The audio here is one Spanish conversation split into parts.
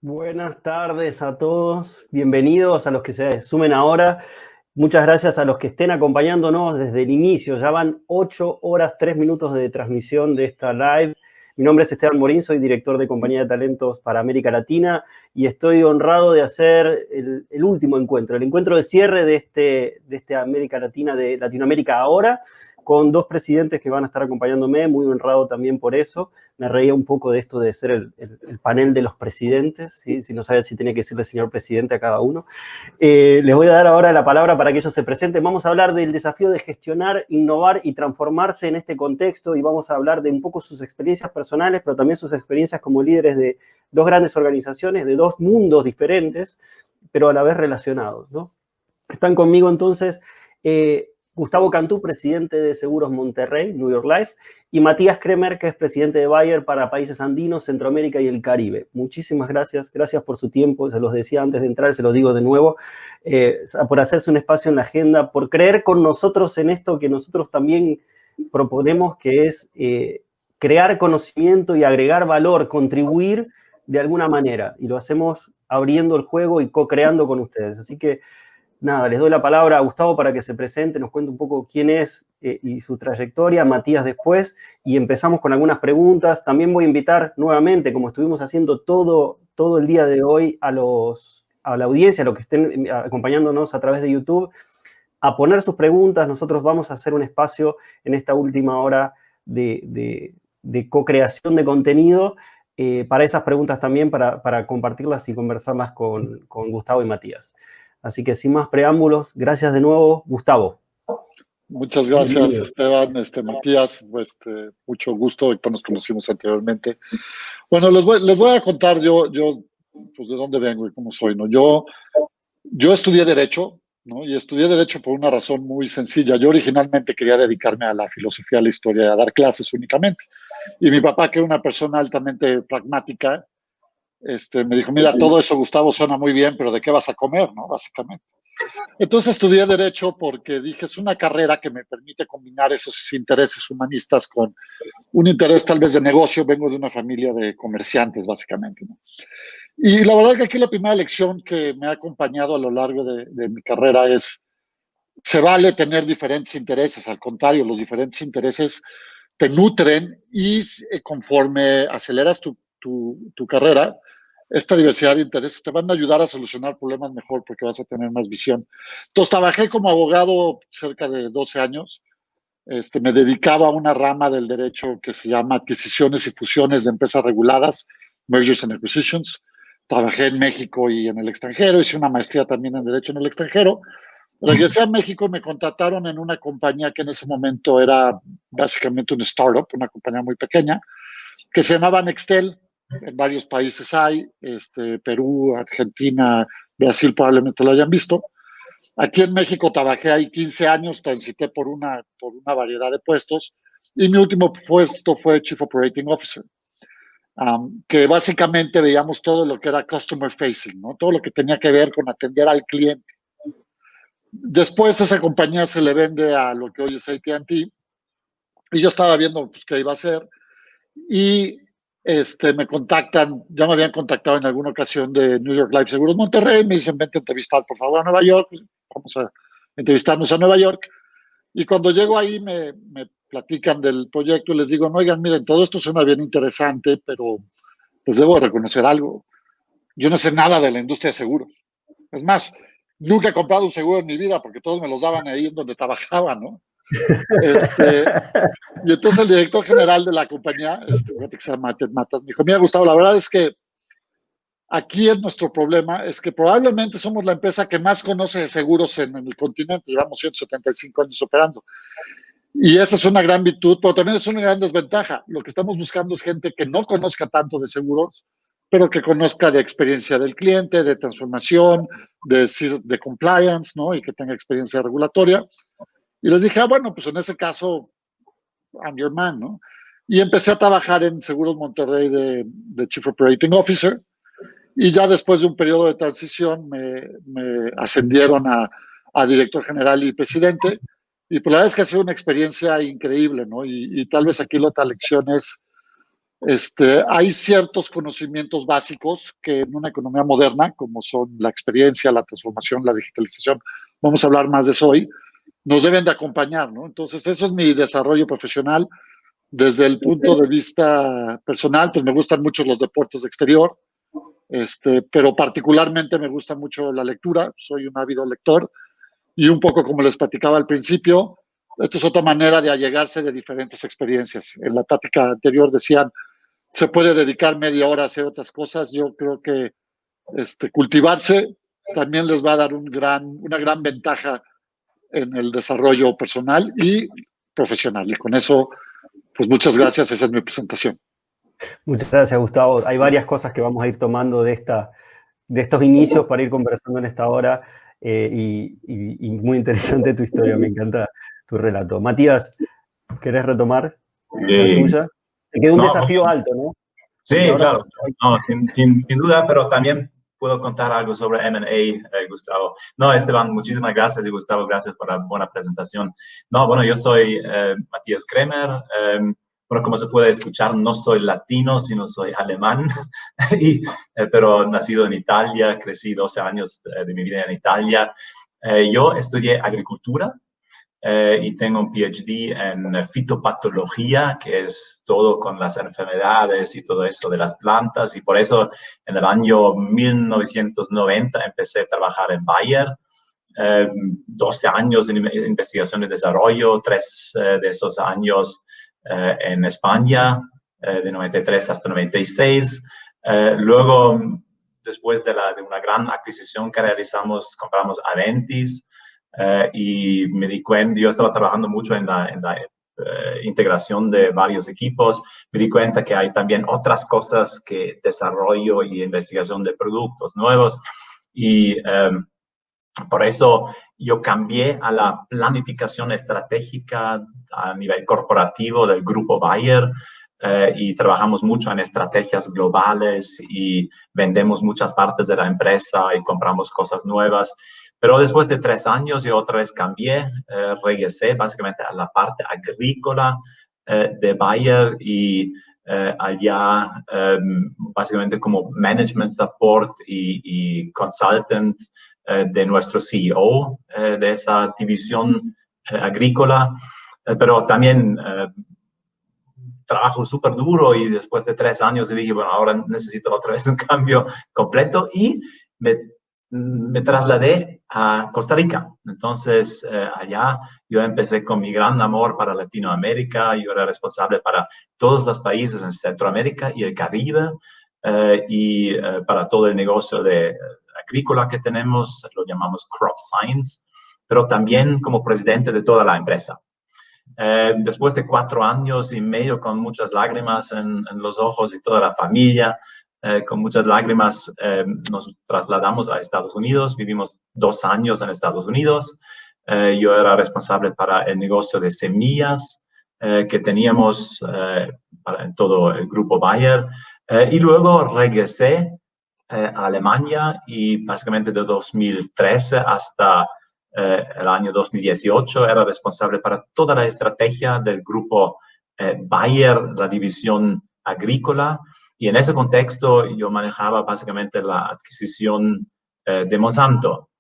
Buenas tardes a todos, bienvenidos a los que se sumen ahora. Muchas gracias a los que estén acompañándonos desde el inicio. Ya van 8 horas, 3 minutos de transmisión de esta live. Mi nombre es Esteban Morín, soy director de Compañía de Talentos para América Latina y estoy honrado de hacer el último encuentro, el encuentro de cierre de este América Latina, de Latinoamérica ahora, con dos presidentes que van a estar acompañándome, muy honrado también por eso. Me reía un poco de esto de ser el panel de los presidentes, ¿sí? Si no saben si tiene que decirle señor presidente a cada uno. Les voy a dar ahora la palabra para que ellos se presenten. Vamos a hablar del desafío de gestionar, innovar y transformarse en este contexto y vamos a hablar de un poco sus experiencias personales, pero también sus experiencias como líderes de dos grandes organizaciones, de dos mundos diferentes, pero a la vez relacionados, ¿no? Están conmigo entonces Gustavo Cantú, presidente de Seguros Monterrey, New York Life, y Matías Kremer, que es presidente de Bayer para países andinos, Centroamérica y el Caribe. Muchísimas gracias por su tiempo, se los decía antes de entrar, se los digo de nuevo, por hacerse un espacio en la agenda, por creer con nosotros en esto que nosotros también proponemos, que es crear conocimiento y agregar valor, contribuir de alguna manera, y lo hacemos abriendo el juego y co-creando con ustedes. Así que nada, les doy la palabra a Gustavo para que se presente, nos cuente un poco quién es y su trayectoria, Matías después, y empezamos con algunas preguntas. También voy a invitar nuevamente, como estuvimos haciendo todo el día de hoy, a la audiencia, a los que estén acompañándonos a través de YouTube, a poner sus preguntas. Nosotros vamos a hacer un espacio en esta última hora de co-creación de contenido para esas preguntas también, para compartirlas y conversarlas con Gustavo y Matías. Así que sin más preámbulos, gracias de nuevo, Gustavo. Muchas gracias, Esteban, Matías, mucho gusto, y nos conocimos anteriormente. Bueno, les voy a contar yo pues de dónde vengo y cómo soy, ¿no? Yo estudié Derecho, ¿no? Y estudié Derecho por una razón muy sencilla. Yo originalmente quería dedicarme a la filosofía, a la historia, a dar clases únicamente. Y mi papá, que era una persona altamente pragmática, me dijo, mira, todo eso, Gustavo, suena muy bien, pero ¿de qué vas a comer, no? Básicamente. Entonces estudié Derecho porque dije, es una carrera que me permite combinar esos intereses humanistas con un interés tal vez de negocio. Vengo de una familia de comerciantes, básicamente, ¿no? Y la verdad que aquí la primera lección que me ha acompañado a lo largo de mi carrera es, se vale tener diferentes intereses. Al contrario, los diferentes intereses te nutren y conforme aceleras tu carrera, esta diversidad de intereses te van a ayudar a solucionar problemas mejor porque vas a tener más visión. Entonces, trabajé como abogado cerca de 12 años. Me dedicaba a una rama del derecho que se llama adquisiciones y fusiones de empresas reguladas, mergers and acquisitions. Trabajé en México y en el extranjero, hice una maestría también en derecho en el extranjero. Regresé a México, me contrataron en una compañía que en ese momento era básicamente un startup, una compañía muy pequeña, que se llamaba Nextel. En varios países hay, Perú, Argentina, Brasil, probablemente lo hayan visto. Aquí en México trabajé ahí 15 años, transité por una variedad de puestos, y mi último puesto fue Chief Operating Officer, que básicamente veíamos todo lo que era customer facing, ¿no? Todo lo que tenía que ver con atender al cliente. Después esa compañía se le vende a lo que hoy es AT&T, y yo estaba viendo pues, qué iba a hacer, y me contactan, ya me habían contactado en alguna ocasión de New York Life Seguros Monterrey, me dicen, vente a entrevistar por favor a Nueva York. Vamos a entrevistarnos a Nueva York. Y cuando llego ahí me platican del proyecto y les digo, no, oigan, miren, todo esto suena bien interesante, pero pues debo reconocer algo. Yo no sé nada de la industria de seguros. Es más, nunca he comprado un seguro en mi vida porque todos me los daban ahí en donde trabajaba, ¿no? Y entonces el director general de la compañía, que se llama Ted Matas, me dijo, mira, Gustavo, la verdad es que aquí es nuestro problema, es que probablemente somos la empresa que más conoce de seguros en el continente. Llevamos 175 años operando. Y esa es una gran virtud, pero también es una gran desventaja. Lo que estamos buscando es gente que no conozca tanto de seguros, pero que conozca de experiencia del cliente, de transformación, de compliance, ¿no? Y que tenga experiencia regulatoria. Y les dije, bueno, pues en ese caso, I'm your man, ¿no? Y empecé a trabajar en Seguros Monterrey de Chief Operating Officer. Y ya después de un periodo de transición me ascendieron a director general y presidente. Y pues la verdad es que ha sido una experiencia increíble, ¿no? Y tal vez aquí la otra lección es, Hay ciertos conocimientos básicos que en una economía moderna, como son la experiencia, la transformación, la digitalización, vamos a hablar más de eso hoy, nos deben de acompañar, ¿no? Entonces, eso es mi desarrollo profesional. Desde el punto de vista personal, pues me gustan mucho los deportes de exterior, pero particularmente me gusta mucho la lectura, soy un ávido lector y un poco como les platicaba al principio, esto es otra manera de allegarse de diferentes experiencias. En la plática anterior decían, se puede dedicar media hora a hacer otras cosas. Yo creo que cultivarse también les va a dar una gran ventaja en el desarrollo personal y profesional. Y con eso, pues muchas gracias. Esa es mi presentación. Muchas gracias, Gustavo. Hay varias cosas que vamos a ir tomando de estos inicios para ir conversando en esta hora y muy interesante tu historia, me encanta tu relato. Matías, ¿querés retomar la tuya? Te quedó un desafío alto, ¿no? Sí, claro, no, sin duda, pero también puedo contar algo sobre M&A, Gustavo. No, Esteban, muchísimas gracias y Gustavo, gracias por la buena presentación. No, bueno, yo soy Matías Kremer. Bueno, como se puede escuchar, no soy latino, sino soy alemán, pero nacido en Italia, crecí 12 años de mi vida en Italia. Yo estudié agricultura y tengo un PhD en fitopatología, que es todo con las enfermedades y todo eso de las plantas, y por eso en el año 1990 empecé a trabajar en Bayer. 12 años en investigación y desarrollo, 3 de esos años en España, de 93 hasta 96. Luego, después de una gran adquisición que realizamos, compramos Aventis y me di cuenta, yo estaba trabajando mucho en la integración de varios equipos, me di cuenta que hay también otras cosas que desarrollo y investigación de productos nuevos y por eso yo cambié a la planificación estratégica a nivel corporativo del grupo Bayer y trabajamos mucho en estrategias globales y vendemos muchas partes de la empresa y compramos cosas nuevas. Pero después de 3 años yo otra vez cambié, regresé básicamente a la parte agrícola de Bayer y allá básicamente como management support y consultant de nuestro CEO de esa división agrícola, pero también trabajo súper duro y después de 3 años dije, bueno, ahora necesito otra vez un cambio completo y me trasladé a Costa Rica. Entonces, allá yo empecé con mi gran amor para Latinoamérica. Yo era responsable para todos los países en Centroamérica y el Caribe y para todo el negocio de agrícola que tenemos, lo llamamos Crop Science, pero también como presidente de toda la empresa. Después de 4 años y medio con muchas lágrimas en los ojos y toda la familia, con muchas lágrimas nos trasladamos a Estados Unidos, vivimos 2 años en Estados Unidos. Yo era responsable para el negocio de semillas que teníamos en todo el grupo Bayer y luego regresé a Alemania y básicamente de 2013 hasta el año 2018 era responsable para toda la estrategia del grupo Bayer, la división agrícola. Y en ese contexto yo manejaba básicamente la adquisición de Monsanto.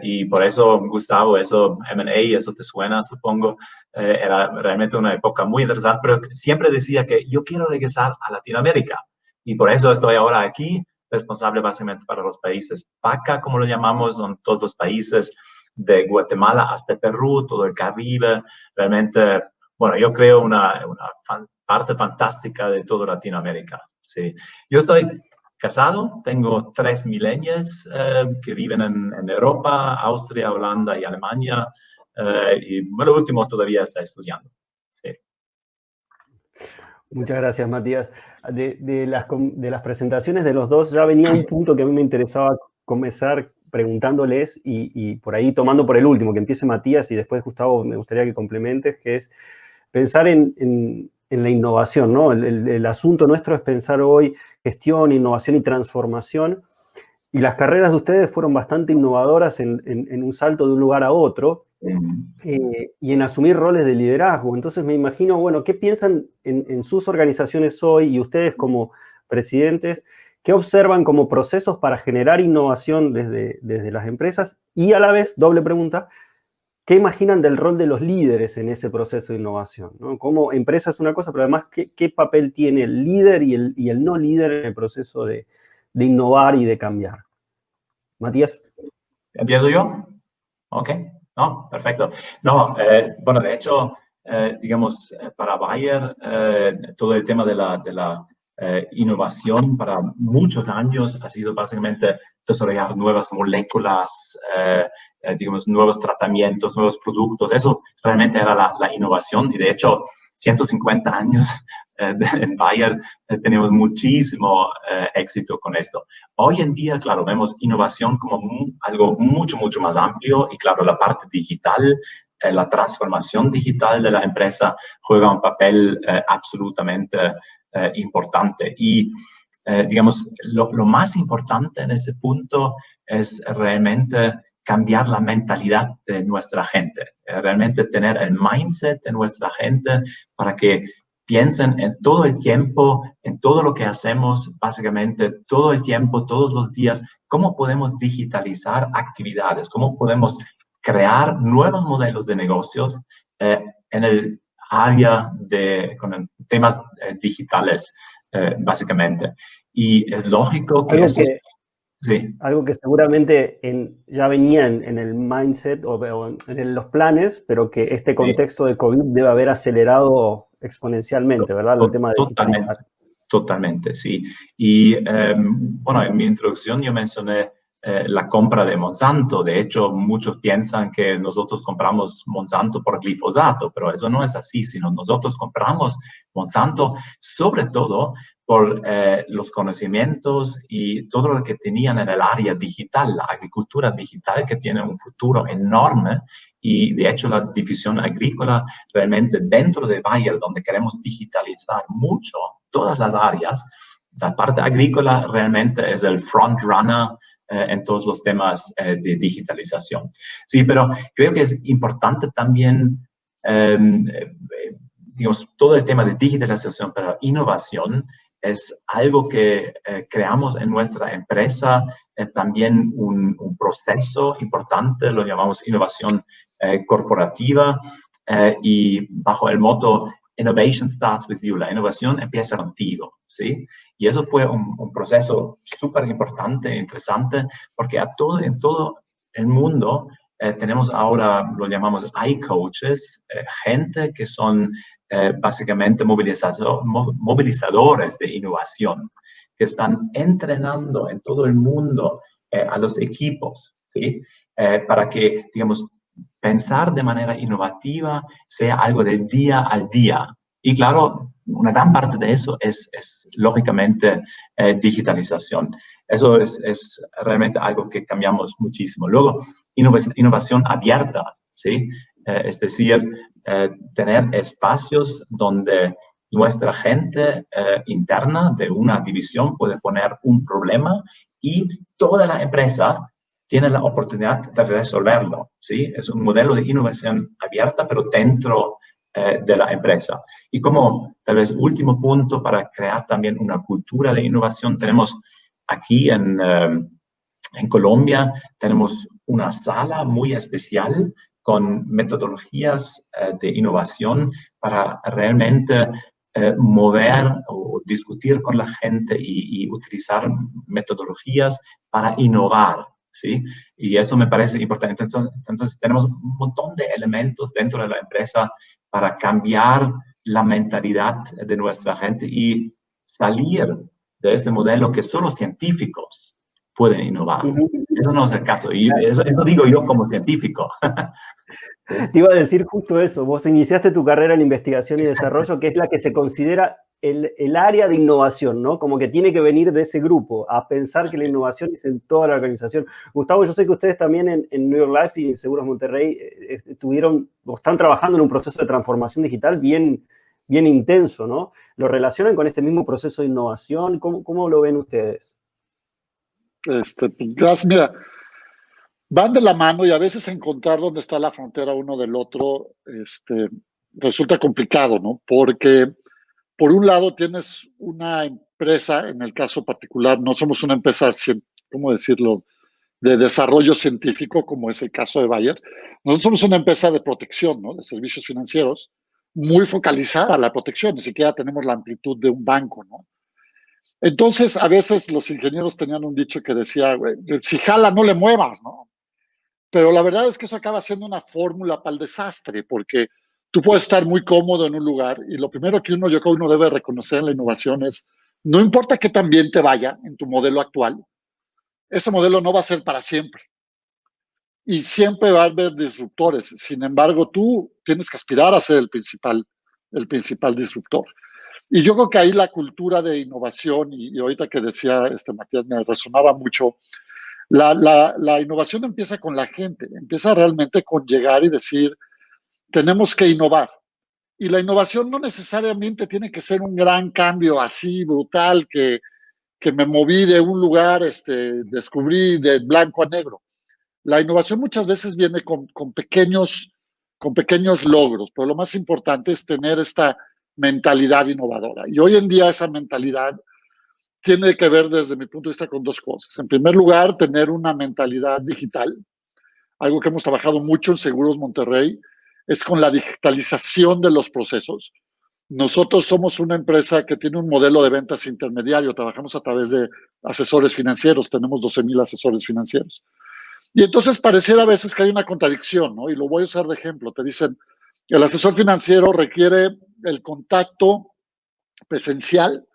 Y por eso, Gustavo, eso M&A, eso te suena, supongo, era realmente una época muy interesante, pero siempre decía que yo quiero regresar a Latinoamérica. Y por eso estoy ahora aquí, responsable básicamente para los países PACA, como lo llamamos, son todos los países de Guatemala hasta Perú, todo el Caribe. Realmente, bueno, yo creo una parte fantástica de toda Latinoamérica. Sí. Yo estoy casado, tengo 3 millennials que viven en Europa, Austria, Holanda y Alemania. Y bueno, el último todavía está estudiando. Sí. Muchas gracias, Matías. De las presentaciones de los dos ya venía un punto que a mí me interesaba comenzar preguntándoles y por ahí tomando por el último, que empiece Matías y después Gustavo, me gustaría que complementes, que es pensar en la innovación, ¿no? El asunto nuestro es pensar hoy gestión, innovación y transformación, y las carreras de ustedes fueron bastante innovadoras en un salto de un lugar a otro, y en asumir roles de liderazgo. Entonces me imagino, bueno, ¿qué piensan en sus organizaciones hoy y ustedes como presidentes? ¿Qué observan como procesos para generar innovación desde las empresas? Y a la vez, doble pregunta, ¿qué imaginan del rol de los líderes en ese proceso de innovación, ¿no? Como empresa es una cosa, pero además, ¿qué papel tiene el líder y el no líder en el proceso de innovar y de cambiar? Matías. ¿Empiezo yo? Ok, no, perfecto. No, bueno, de hecho, digamos, para Bayer, todo el tema de la innovación para muchos años ha sido básicamente desarrollar nuevas moléculas, digamos, nuevos tratamientos, nuevos productos. Eso realmente era la innovación y de hecho, 150 años en Bayer tenemos muchísimo éxito con esto. Hoy en día, claro, vemos innovación como algo mucho, mucho más amplio y claro, la parte digital, la transformación digital de la empresa juega un papel absolutamente importante. Y, digamos, lo más importante en ese punto es realmente cambiar la mentalidad de nuestra gente, realmente tener el mindset de nuestra gente para que piensen en todo el tiempo, en todo lo que hacemos, básicamente todo el tiempo, todos los días, cómo podemos digitalizar actividades, cómo podemos crear nuevos modelos de negocios en el área con temas digitales, básicamente. Y es lógico que eso... Sí. Algo que seguramente ya venía en el mindset o en los planes, pero que este contexto de COVID debe haber acelerado exponencialmente, ¿verdad? El tema de digitalizar. Totalmente, sí. Y bueno, en mi introducción yo mencioné la compra de Monsanto. De hecho, muchos piensan que nosotros compramos Monsanto por glifosato, pero eso no es así, sino nosotros compramos Monsanto sobre todo por los conocimientos y todo lo que tenían en el área digital, la agricultura digital que tiene un futuro enorme y de hecho la división agrícola realmente dentro de Bayer, donde queremos digitalizar mucho todas las áreas, la parte agrícola realmente es el front runner en todos los temas de digitalización. Sí, pero creo que es importante también, digamos, todo el tema de digitalización, pero innovación es algo que creamos en nuestra empresa, también un proceso importante, lo llamamos innovación corporativa, y bajo el moto Innovation starts with you, la innovación empieza contigo, ¿sí? Y eso fue un proceso súper importante e interesante, porque en todo el mundo tenemos ahora, lo llamamos iCoaches, gente que son básicamente movilizadores de innovación, que están entrenando en todo el mundo a los equipos, ¿sí? Para que, digamos, pensar de manera innovativa sea algo del día al día. Y claro, una gran parte de eso es lógicamente, digitalización. Eso es realmente algo que cambiamos muchísimo. Luego, innovación abierta, ¿sí? Es decir, tener espacios donde nuestra gente interna de una división puede poner un problema y toda la empresa tiene la oportunidad de resolverlo, ¿sí? Es un modelo de innovación abierta, pero dentro de la empresa. Y como tal vez último punto para crear también una cultura de innovación, tenemos aquí en Colombia, tenemos una sala muy especial con metodologías de innovación para realmente mover o discutir con la gente y utilizar metodologías para innovar, ¿sí? Y eso me parece importante. Entonces, tenemos un montón de elementos dentro de la empresa para cambiar la mentalidad de nuestra gente y salir de ese modelo que solo científicos pueden innovar. Eso no es el caso. Y eso digo yo como científico. Te iba a decir justo eso. Vos iniciaste tu carrera en investigación y desarrollo, que es la que se considera el área de innovación, ¿no? Como que tiene que venir de ese grupo, a pensar que la innovación es en toda la organización. Gustavo, yo sé que ustedes también en New York Life y en Seguros Monterrey están trabajando en un proceso de transformación digital bien intenso, ¿no? ¿Lo relacionan con este mismo proceso de innovación? ¿Cómo lo ven ustedes? Pues, gracias. Mira, van de la mano y a veces encontrar dónde está la frontera uno del otro resulta complicado, ¿no? Porque por un lado tienes una empresa, en el caso particular, no somos una empresa, ¿cómo decirlo?, de desarrollo científico, como es el caso de Bayer. Nosotros somos una empresa de protección, ¿no?, de servicios financieros, muy focalizada a la protección, ni siquiera tenemos la amplitud de un banco, ¿no? Entonces, a veces los ingenieros tenían un dicho que decía, si jala, no le muevas, ¿no? Pero la verdad es que eso acaba siendo una fórmula para el desastre, porque tú puedes estar muy cómodo en un lugar y lo primero que yo creo que uno debe reconocer en la innovación es, no importa qué tan bien te vaya en tu modelo actual, ese modelo no va a ser para siempre. Y siempre va a haber disruptores. Sin embargo, tú tienes que aspirar a ser el principal disruptor. Y yo creo que ahí la cultura de innovación, y ahorita que decía Matías, me resonaba mucho, la innovación empieza con la gente, empieza realmente con llegar y decir, tenemos que innovar. Y la innovación no necesariamente tiene que ser un gran cambio así brutal que me moví de un lugar, descubrí de blanco a negro. La innovación muchas veces viene con pequeños logros, pero lo más importante es tener esta mentalidad innovadora. Y hoy en día esa mentalidad tiene que ver, desde mi punto de vista, con dos cosas. En primer lugar, tener una mentalidad digital. Algo que hemos trabajado mucho en Seguros Monterrey es con la digitalización de los procesos. Nosotros somos una empresa que tiene un modelo de ventas intermediario. Trabajamos a través de asesores financieros. Tenemos 12,000 asesores financieros. Y entonces pareciera a veces que hay una contradicción, ¿no? Y lo voy a usar de ejemplo. Te dicen, el asesor financiero requiere el contacto presencial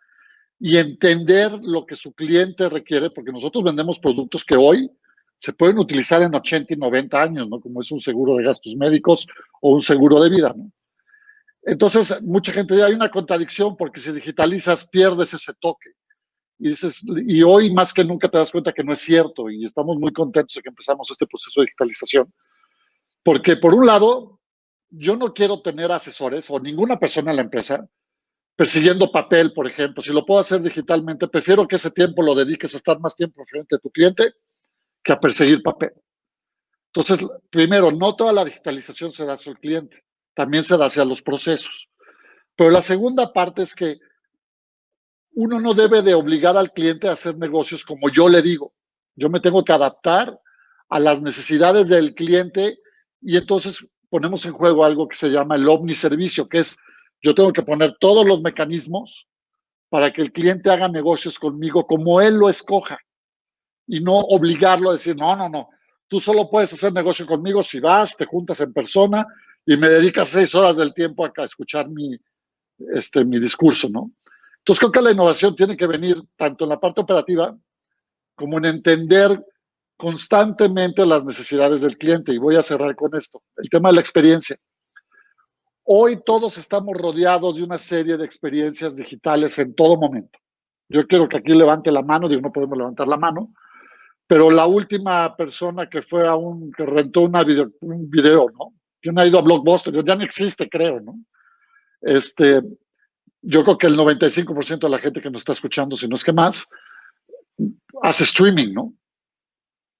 y entender lo que su cliente requiere, porque nosotros vendemos productos que hoy se pueden utilizar en 80 y 90 años, ¿no? Como es un seguro de gastos médicos o un seguro de vida, ¿no? Entonces, mucha gente dice, hay una contradicción porque si digitalizas pierdes ese toque. Y dices, y hoy más que nunca te das cuenta que no es cierto, y estamos muy contentos de que empezamos este proceso de digitalización. Porque por un lado, yo no quiero tener asesores o ninguna persona en la empresa persiguiendo papel, por ejemplo. Si lo puedo hacer digitalmente, prefiero que ese tiempo lo dediques a estar más tiempo frente a tu cliente que a perseguir papel. Entonces, primero, no toda la digitalización se da hacia el cliente, también se da hacia los procesos. Pero la segunda parte es que uno no debe de obligar al cliente a hacer negocios como yo le digo. Yo me tengo que adaptar a las necesidades del cliente y entonces ponemos en juego algo que se llama el omniservicio, que es yo tengo que poner todos los mecanismos para que el cliente haga negocios conmigo como él lo escoja y no obligarlo a decir, no, tú solo puedes hacer negocio conmigo si vas, te juntas en persona y me dedicas 6 horas del tiempo a escuchar mi discurso, ¿no? Entonces creo que la innovación tiene que venir tanto en la parte operativa como en entender constantemente las necesidades del cliente. Y voy a cerrar con esto, el tema de la experiencia. Hoy todos estamos rodeados de una serie de experiencias digitales en todo momento. Yo quiero que aquí levante la mano, digo, no podemos levantar la mano, pero la última persona que fue que rentó un video, ¿no? Que no ha ido a Blockbuster, ya no existe, creo, ¿no? Yo creo que el 95% de la gente que nos está escuchando, si no es que más, hace streaming, ¿no?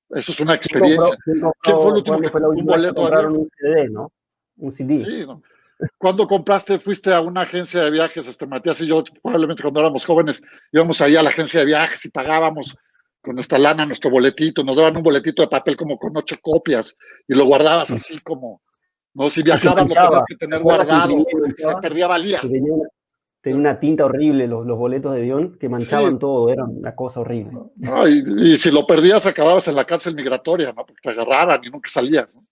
Eso es una experiencia. ¿Quién fue el último que compró un boleto de avión? Un CD, ¿no? Un CD. Sí, ¿no? ¿Cuándo fuiste a una agencia de viajes? Matías y yo, probablemente cuando éramos jóvenes, íbamos ahí a la agencia de viajes y pagábamos con nuestra lana nuestro boletito. Nos daban un boletito de papel como con 8 copias y lo guardabas así como, no, si viajabas lo tenías que tener guardado, si se perdía valías. Tenía una tinta horrible los boletos de avión que manchaban todo, era una cosa horrible. No, y si lo perdías acababas en la cárcel migratoria, ¿no? Porque te agarraban y nunca salías, ¿no?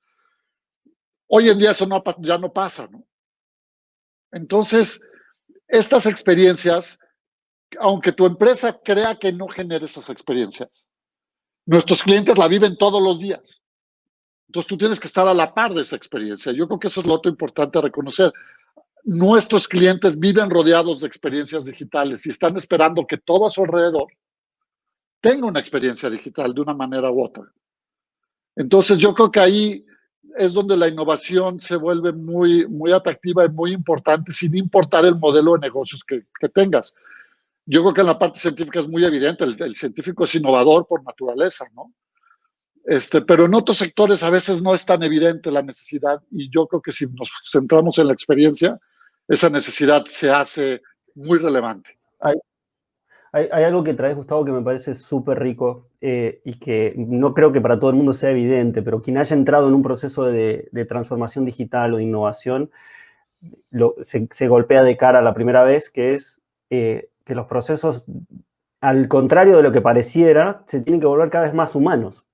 Hoy en día eso ya no pasa, ¿no? Entonces, estas experiencias, aunque tu empresa crea que no genera esas experiencias, nuestros clientes la viven todos los días. Entonces tú tienes que estar a la par de esa experiencia. Yo creo que eso es lo otro importante a reconocer. Nuestros clientes viven rodeados de experiencias digitales y están esperando que todo a su alrededor tenga una experiencia digital de una manera u otra. Entonces yo creo que ahí es donde la innovación se vuelve muy, muy atractiva y muy importante, sin importar el modelo de negocios que tengas. Yo creo que en la parte científica es muy evidente, el científico es innovador por naturaleza, ¿no? pero en otros sectores a veces no es tan evidente la necesidad y yo creo que si nos centramos en la experiencia, esa necesidad se hace muy relevante. Hay algo que traes, Gustavo, que me parece súper rico y que no creo que para todo el mundo sea evidente, pero quien haya entrado en un proceso de transformación digital o de innovación se golpea de cara la primera vez, que es que los procesos, al contrario de lo que pareciera, se tienen que volver cada vez más humanos,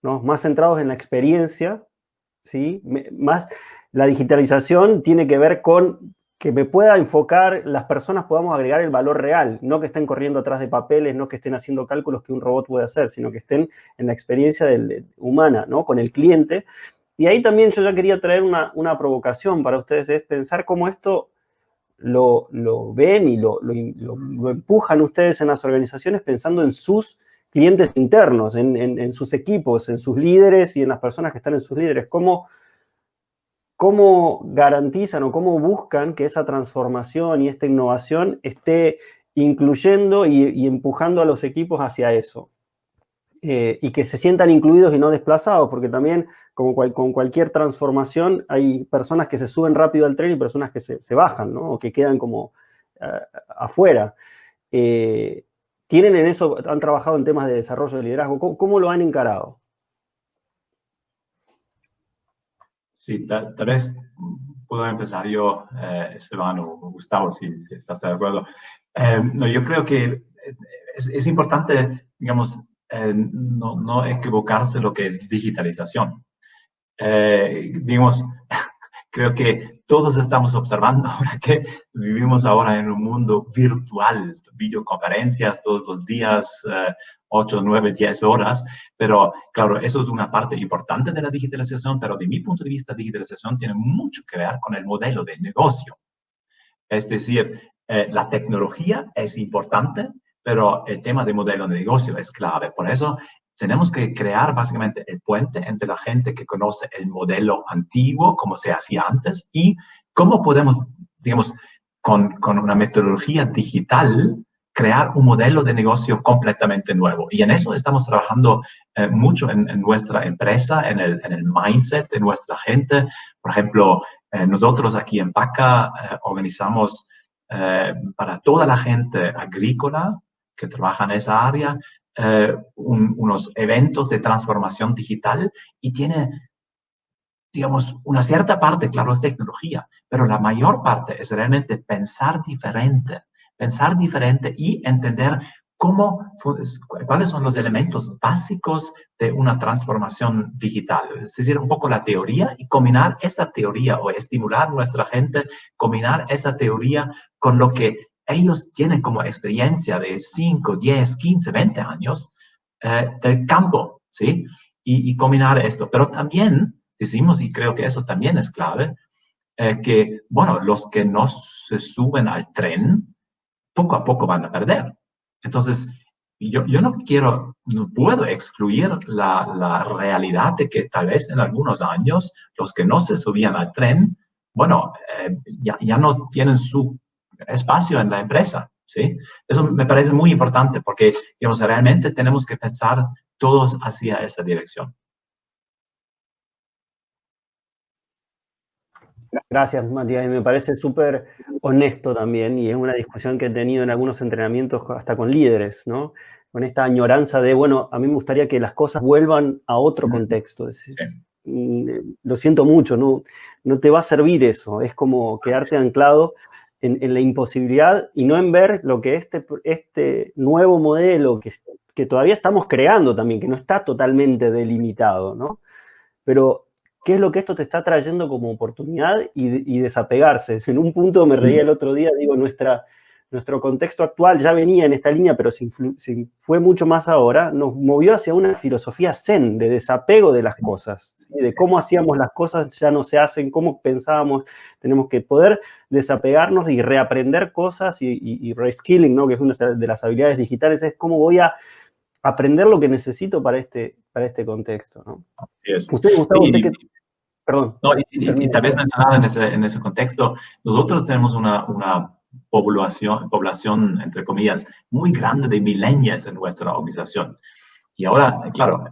¿no? Más centrados en la experiencia, ¿sí? Más, la digitalización tiene que ver con que me pueda enfocar, las personas podamos agregar el valor real, no que estén corriendo atrás de papeles, no que estén haciendo cálculos que un robot puede hacer, sino que estén en la experiencia humana, ¿no? Con el cliente. Y ahí también yo ya quería traer una provocación para ustedes, es pensar cómo esto lo ven y lo empujan ustedes en las organizaciones pensando en sus clientes internos, en sus equipos, en sus líderes y en las personas que están en sus líderes. ¿Cómo garantizan o cómo buscan que esa transformación y esta innovación esté incluyendo y empujando a los equipos hacia eso? Y que se sientan incluidos y no desplazados, porque también, como con cualquier transformación, hay personas que se suben rápido al tren y personas que se bajan, ¿no? O que quedan como afuera. ¿Tienen en eso, han trabajado en temas de desarrollo de liderazgo? ¿Cómo lo han encarado? Sí, tal vez puedo empezar yo, Esteban o Gustavo, si estás de acuerdo. No, yo creo que es importante, digamos, no equivocarse lo que es digitalización. Digamos, creo que todos estamos observando ahora que vivimos ahora en un mundo virtual, videoconferencias todos los días, 8, 9, 10 horas, pero claro, eso es una parte importante de la digitalización, pero de mi punto de vista, digitalización tiene mucho que ver con el modelo de negocio. Es decir, la tecnología es importante, pero el tema de modelo de negocio es clave. Por eso tenemos que crear básicamente el puente entre la gente que conoce el modelo antiguo, como se hacía antes, y cómo podemos, digamos, con una metodología digital, crear un modelo de negocio completamente nuevo. Y en eso estamos trabajando mucho en nuestra empresa, en el mindset de nuestra gente. Por ejemplo, nosotros aquí en PACA organizamos para toda la gente agrícola que trabaja en esa área unos eventos de transformación digital y tiene, digamos, una cierta parte, claro, es tecnología, pero la mayor parte es realmente pensar diferente y entender cuáles son los elementos básicos de una transformación digital. Es decir, un poco la teoría y combinar esa teoría o estimular a nuestra gente, combinar esa teoría con lo que ellos tienen como experiencia de 5, 10, 15, 20 años del campo, ¿sí? Y combinar esto. Pero también decimos, y creo que eso también es clave, que, bueno, los que no se suben al tren, poco a poco van a perder. Entonces, yo no puedo excluir la realidad de que tal vez en algunos años los que no se subían al tren, bueno, ya no tienen su espacio en la empresa, ¿sí? Eso me parece muy importante porque, digamos, realmente tenemos que pensar todos hacia esa dirección. Gracias, Matías. Y me parece súper honesto también, y es una discusión que he tenido en algunos entrenamientos hasta con líderes, ¿no? Con esta añoranza de, bueno, a mí me gustaría que las cosas vuelvan a otro contexto. Lo siento mucho, no te va a servir eso. Es como quedarte anclado en la imposibilidad y no en ver lo que este nuevo modelo que todavía estamos creando también, que no está totalmente delimitado, ¿no? Pero ¿qué es lo que esto te está trayendo como oportunidad y desapegarse? En un punto me reía el otro día, digo, nuestro contexto actual ya venía en esta línea, pero se fue mucho más ahora, nos movió hacia una filosofía zen, de desapego de las cosas, ¿sí? De cómo hacíamos las cosas ya no se hacen, cómo pensábamos, tenemos que poder desapegarnos y reaprender cosas y reskilling, ¿no? Que es una de las habilidades digitales, es cómo voy a aprender lo que necesito para este contexto, ¿no? Usted, Gustavo, perdón. No, y tal vez mencionar en ese contexto, nosotros tenemos una población, entre comillas, muy grande de millennials en nuestra organización. Y ahora, claro,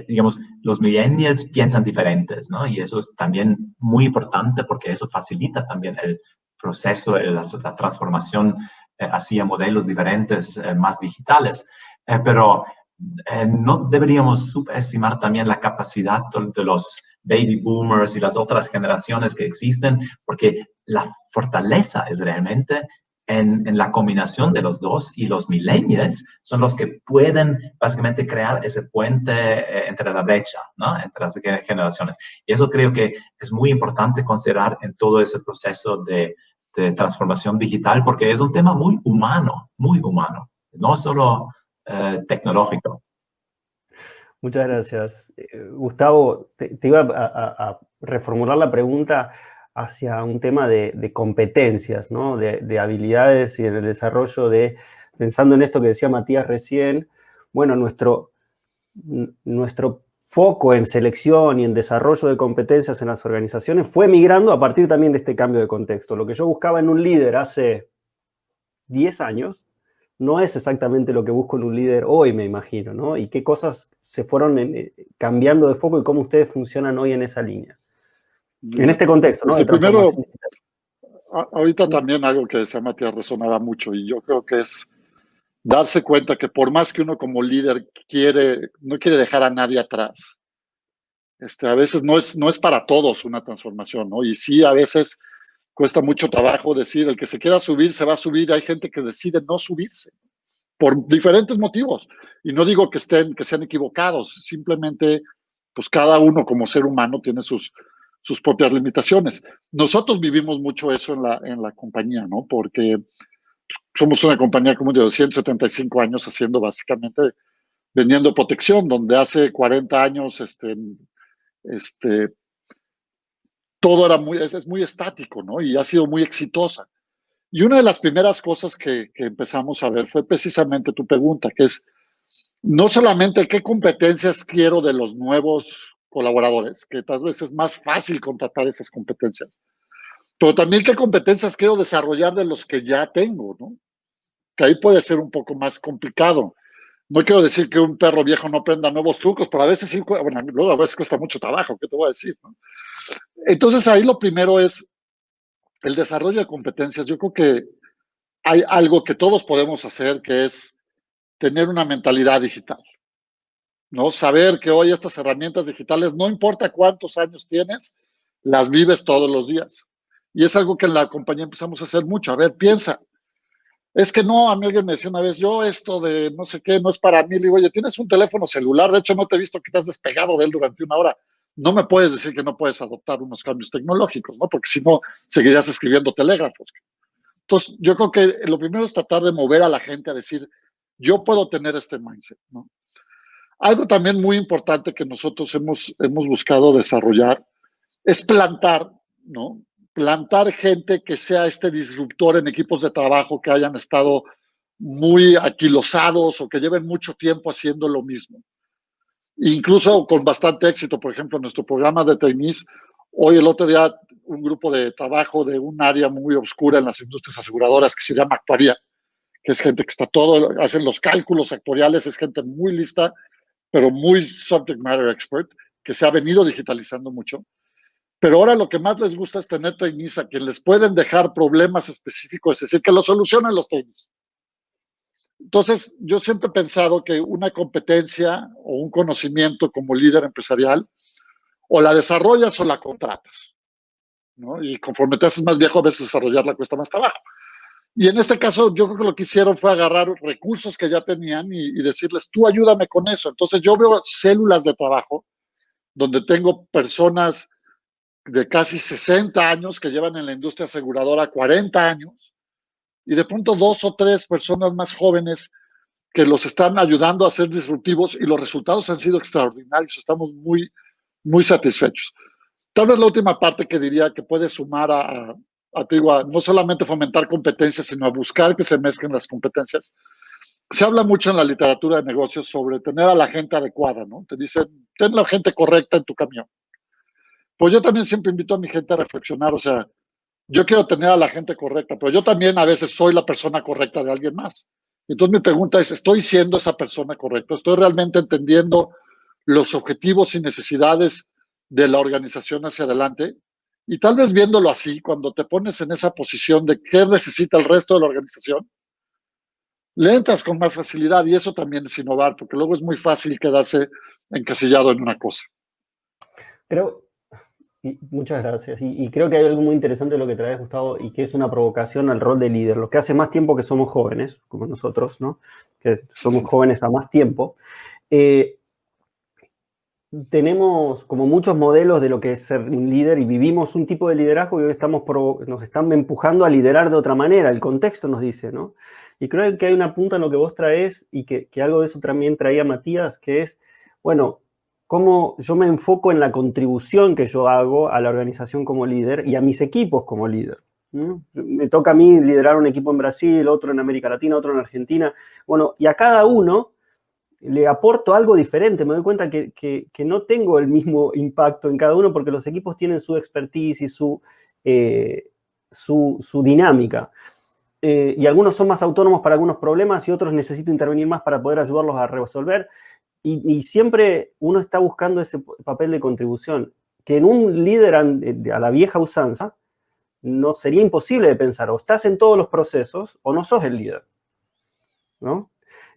digamos, los millennials piensan diferentes, ¿no? Y eso es también muy importante porque eso facilita también el proceso, la transformación hacia modelos diferentes, más digitales. Pero no deberíamos subestimar también la capacidad de los baby boomers y las otras generaciones que existen, porque la fortaleza es realmente en la combinación de los dos, y los millennials son los que pueden básicamente crear ese puente entre la brecha, ¿no? Entre las generaciones. Y eso creo que es muy importante considerar en todo ese proceso de transformación digital, porque es un tema muy humano, no solo tecnológico. Muchas gracias. Gustavo, te iba a reformular la pregunta hacia un tema de competencias, ¿no? De habilidades y en el desarrollo pensando en esto que decía Matías recién, bueno, nuestro foco en selección y en desarrollo de competencias en las organizaciones fue migrando a partir también de este cambio de contexto. Lo que yo buscaba en un líder hace 10 años no es exactamente lo que busco en un líder hoy, me imagino, ¿no? Y qué cosas se fueron cambiando de foco y cómo ustedes funcionan hoy en esa línea. En este contexto, ¿no? Primero, ahorita también algo que decía Matías resonaba mucho, y yo creo que es darse cuenta que por más que uno como líder no quiere dejar a nadie atrás, a veces no es para todos una transformación, ¿no? Y sí, a veces cuesta mucho trabajo decir, el que se quiera subir, se va a subir. Hay gente que decide no subirse por diferentes motivos. Y no digo que sean equivocados, simplemente, pues cada uno como ser humano tiene sus propias limitaciones. Nosotros vivimos mucho eso en la compañía, ¿no? Porque somos una compañía como de 275 años haciendo básicamente, vendiendo protección, donde hace 40 años, todo era es muy estático, ¿no? Y ha sido muy exitosa. Y una de las primeras cosas que empezamos a ver fue precisamente tu pregunta, que es no solamente qué competencias quiero de los nuevos colaboradores, que tal vez es más fácil contratar esas competencias, pero también qué competencias quiero desarrollar de los que ya tengo, ¿no? Que ahí puede ser un poco más complicado. No quiero decir que un perro viejo no aprenda nuevos trucos, pero a veces sí, bueno, luego a veces cuesta mucho trabajo, ¿qué te voy a decir? ¿No? Entonces ahí lo primero es el desarrollo de competencias. Yo creo que hay algo que todos podemos hacer, que es tener una mentalidad digital, ¿no? Saber que hoy estas herramientas digitales, no importa cuántos años tienes, las vives todos los días. Y es algo que en la compañía empezamos a hacer mucho. A ver, piensa. Es que no, a mí alguien me decía una vez, yo esto de no sé qué, no es para mí. Le digo, oye, tienes un teléfono celular, de hecho no te he visto que te has despegado de él durante una hora. No me puedes decir que no puedes adoptar unos cambios tecnológicos, ¿no? Porque si no, seguirías escribiendo telégrafos. Entonces, yo creo que lo primero es tratar de mover a la gente a decir, yo puedo tener este mindset, ¿no? Algo también muy importante que nosotros hemos buscado desarrollar es plantar, ¿no? Plantar gente que sea este disruptor en equipos de trabajo que hayan estado muy aquilosados o que lleven mucho tiempo haciendo lo mismo. Incluso con bastante éxito, por ejemplo, en nuestro programa de trainees, hoy el otro día un grupo de trabajo de un área muy oscura en las industrias aseguradoras que se llama actuaría, que es gente que está hacen los cálculos actuariales, es gente muy lista, pero muy subject matter expert, que se ha venido digitalizando mucho. Pero ahora lo que más les gusta es tener trainees a quien les pueden dejar problemas específicos, es decir, que lo solucionen los trainees. Entonces, yo siempre he pensado que una competencia o un conocimiento como líder empresarial, o la desarrollas o la contratas, ¿no? Y conforme te haces más viejo, a veces desarrollarla cuesta más trabajo. Y en este caso, yo creo que lo que hicieron fue agarrar recursos que ya tenían y decirles, tú ayúdame con eso. Entonces, yo veo células de trabajo donde tengo personas de casi 60 años que llevan en la industria aseguradora 40 años y de pronto 2 o 3 personas más jóvenes que los están ayudando a ser disruptivos y los resultados han sido extraordinarios. Estamos muy, muy satisfechos. Tal vez la última parte que diría que puede sumar a no solamente fomentar competencias, sino a buscar que se mezclen las competencias. Se habla mucho en la literatura de negocios sobre tener a la gente adecuada, ¿no? Te dicen, ten la gente correcta en tu camión. Pues yo también siempre invito a mi gente a reflexionar, o sea, yo quiero tener a la gente correcta, pero yo también a veces soy la persona correcta de alguien más. Entonces mi pregunta es, ¿estoy siendo esa persona correcta? ¿Estoy realmente entendiendo los objetivos y necesidades de la organización hacia adelante. Y tal vez viéndolo así, cuando te pones en esa posición de qué necesita el resto de la organización, le entras con más facilidad, y eso también es innovar, porque luego es muy fácil quedarse encasillado en una cosa. Muchas gracias. Y creo que hay algo muy interesante de lo que traes, Gustavo, y que es una provocación al rol de líder. Lo que hace más tiempo que somos jóvenes, como nosotros, ¿no? Que somos jóvenes a más tiempo, tenemos como muchos modelos de lo que es ser un líder y vivimos un tipo de liderazgo y hoy nos están empujando a liderar de otra manera. El contexto nos dice, ¿no? Y creo que hay una punta en lo que vos traes y que algo de eso también traía Matías, que es, bueno, cómo yo me enfoco en la contribución que yo hago a la organización como líder y a mis equipos como líder, ¿no? Me toca a mí liderar un equipo en Brasil, otro en América Latina, otro en Argentina. Bueno, y a cada uno le aporto algo diferente. Me doy cuenta que no tengo el mismo impacto en cada uno porque los equipos tienen su expertise y su dinámica. Y algunos son más autónomos para algunos problemas y otros necesito intervenir más para poder ayudarlos a resolver. Y siempre uno está buscando ese papel de contribución, que en un líder a la vieja usanza no sería imposible de pensar. O estás en todos los procesos o no sos el líder, ¿no?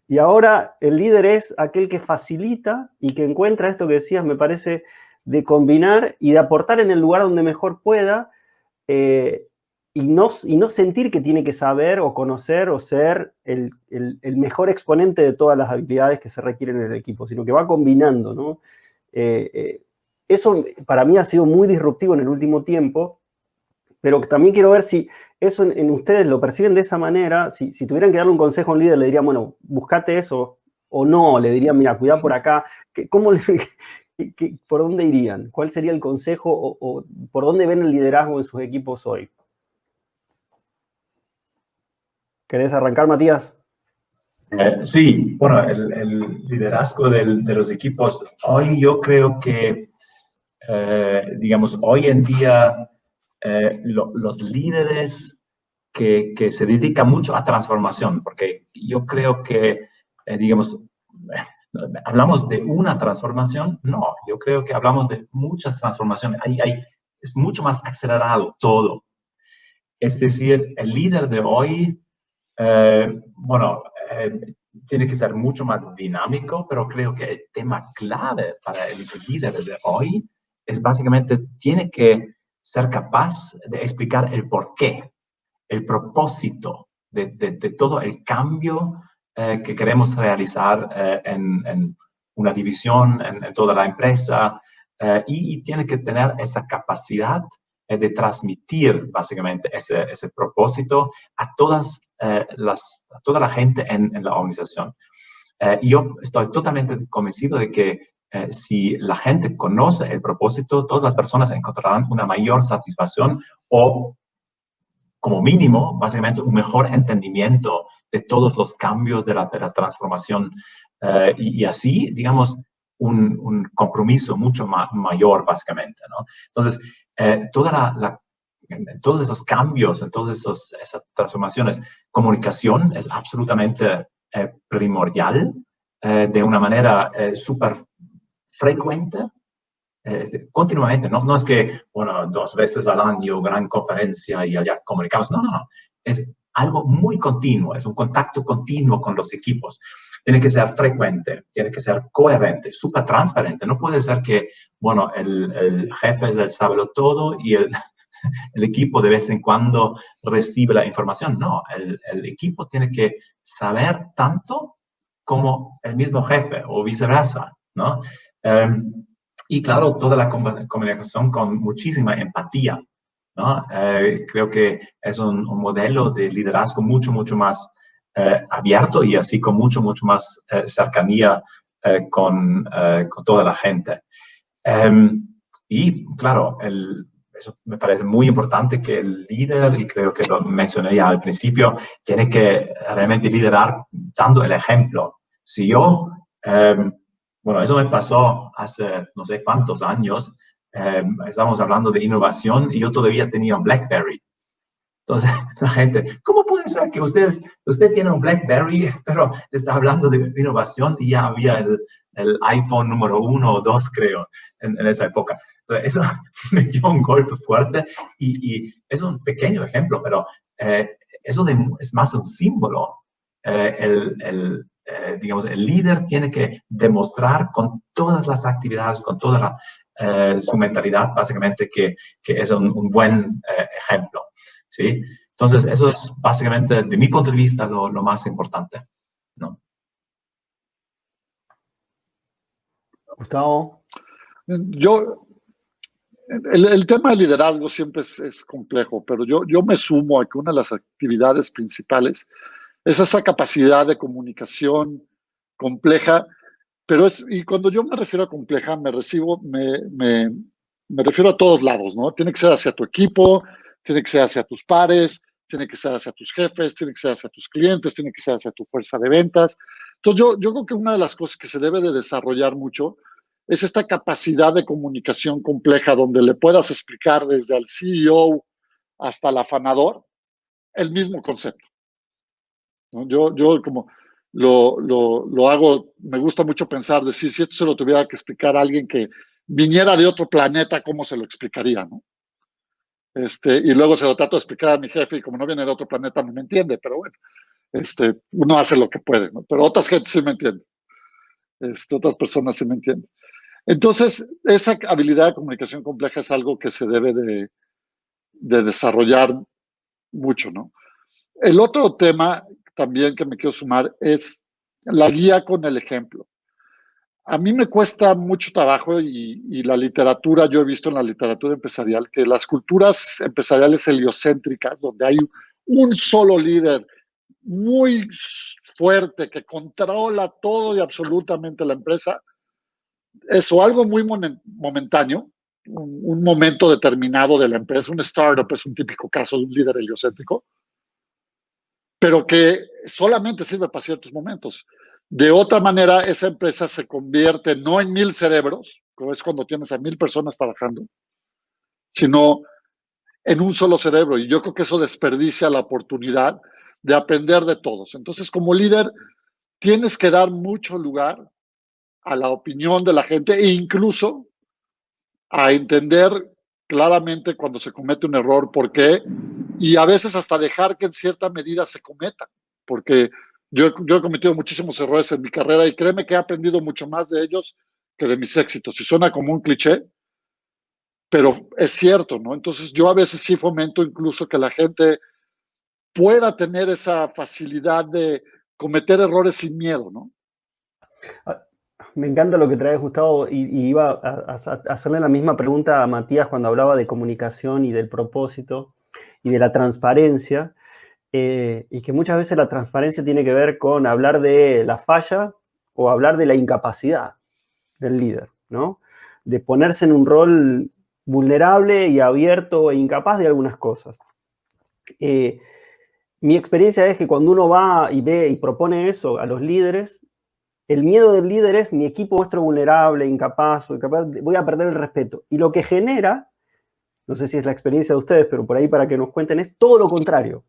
Y ahora el líder es aquel que facilita y que encuentra esto que decías, me parece, de combinar y de aportar en el lugar donde mejor pueda, y no sentir que tiene que saber o conocer o ser el mejor exponente de todas las habilidades que se requieren en el equipo, sino que va combinando, ¿no? Eso para mí ha sido muy disruptivo en el último tiempo, pero también quiero ver si eso en ustedes lo perciben de esa manera. Si tuvieran que darle un consejo a un líder, le dirían, bueno, buscate eso, o no, le dirían, mira, cuidá por acá. ¿Por dónde irían? ¿Cuál sería el consejo o por dónde ven el liderazgo en sus equipos hoy? ¿Querés arrancar, Matías? Sí, bueno, el liderazgo de los equipos, hoy yo creo que, digamos, hoy en día los líderes que se dedican mucho a transformación, porque yo creo que, digamos, ¿hablamos de una transformación? No, yo creo que hablamos de muchas transformaciones. Es mucho más acelerado todo. Es decir, el líder de hoy, tiene que ser mucho más dinámico, pero creo que el tema clave para el líder de hoy es básicamente tiene que ser capaz de explicar el porqué, el propósito de todo el cambio que queremos realizar en una división, en toda la empresa, y tiene que tener esa capacidad de transmitir básicamente ese propósito a toda la gente en la organización. Y yo estoy totalmente convencido de que si la gente conoce el propósito, todas las personas encontrarán una mayor satisfacción o, como mínimo, básicamente un mejor entendimiento de todos los cambios de la transformación y así, digamos, un compromiso mucho mayor, básicamente, ¿no? Entonces, en todos esos cambios, en todas esas transformaciones, comunicación es absolutamente primordial de una manera súper frecuente, continuamente. No es que, bueno, 2 veces al año, gran conferencia y allá comunicamos. No. Es algo muy continuo, es un contacto continuo con los equipos. Tiene que ser frecuente, tiene que ser coherente, súper transparente. No puede ser que, bueno, el jefe es el sabe todo y el equipo de vez en cuando recibe la información. No, el equipo tiene que saber tanto como el mismo jefe o viceversa, ¿no? Y claro, toda la comunicación con muchísima empatía, ¿no? Creo que es un modelo de liderazgo mucho más abierto y así con mucho más cercanía con toda la gente. Y claro, eso me parece muy importante que el líder, y creo que lo mencioné ya al principio, tiene que realmente liderar dando el ejemplo. Si yo, bueno, eso me pasó hace no sé cuántos años, estábamos hablando de innovación y yo todavía tenía un BlackBerry. Entonces, la gente, ¿cómo puede ser que usted tiene un BlackBerry, pero está hablando de innovación y ya había el iPhone número 1 o 2, creo, en esa época. Entonces, eso me dio un golpe fuerte y es un pequeño ejemplo, pero eso es más un símbolo. Digamos, el líder tiene que demostrar con todas las actividades, con toda su mentalidad, básicamente, que es un buen ejemplo, ¿sí? Entonces, eso es básicamente, de mi punto de vista, lo más importante, ¿no? Gustavo. El tema de liderazgo siempre es complejo, pero yo me sumo a que una de las actividades principales es esa capacidad de comunicación compleja, pero y cuando yo me refiero a compleja, me refiero a todos lados, ¿no? Tiene que ser hacia tu equipo, tiene que ser hacia tus pares, tiene que ser hacia tus jefes, tiene que ser hacia tus clientes, tiene que ser hacia tu fuerza de ventas. Entonces, yo creo que una de las cosas que se debe de desarrollar mucho es esta capacidad de comunicación compleja donde le puedas explicar desde al CEO hasta el afanador el mismo concepto, ¿no? Yo como lo hago, me gusta mucho pensar, decir, si esto se lo tuviera que explicar a alguien que viniera de otro planeta, ¿cómo se lo explicaría, no? Y luego se lo trato de explicar a mi jefe y como no viene de otro planeta no me entiende, pero bueno, uno hace lo que puede, ¿no? Pero otras gente sí me entiende. Otras personas sí me entienden. Entonces, esa habilidad de comunicación compleja es algo que se debe de desarrollar mucho, ¿no? El otro tema también que me quiero sumar es la guía con el ejemplo. A mí me cuesta mucho trabajo y la literatura, yo he visto en la literatura empresarial que las culturas empresariales heliocéntricas, donde hay un solo líder muy fuerte que controla todo y absolutamente la empresa, es o algo muy momentáneo, un momento determinado de la empresa, un startup es un típico caso de un líder heliocéntrico, pero que solamente sirve para ciertos momentos. De otra manera, esa empresa se convierte no en 1000 cerebros, como es cuando tienes a 1000 personas trabajando, sino en un solo cerebro. Y yo creo que eso desperdicia la oportunidad de aprender de todos. Entonces, como líder, tienes que dar mucho lugar a la opinión de la gente e incluso a entender claramente cuando se comete un error, por qué, y a veces hasta dejar que en cierta medida se cometa, porque yo he cometido muchísimos errores en mi carrera y créeme que he aprendido mucho más de ellos que de mis éxitos. Y suena como un cliché, pero es cierto, ¿no? Entonces yo a veces sí fomento incluso que la gente pueda tener esa facilidad de cometer errores sin miedo, ¿no? Me encanta lo que traes, Gustavo, y iba a hacerle la misma pregunta a Matías cuando hablaba de comunicación y del propósito y de la transparencia, y que muchas veces la transparencia tiene que ver con hablar de la falla o hablar de la incapacidad del líder, ¿no? De ponerse en un rol vulnerable y abierto e incapaz de algunas cosas. Mi experiencia es que cuando uno va y ve y propone eso a los líderes, el miedo del líder es mi equipo muestro vulnerable, incapaz, voy a perder el respeto. Y lo que genera, no sé si es la experiencia de ustedes, pero por ahí para que nos cuenten, es todo lo contrario.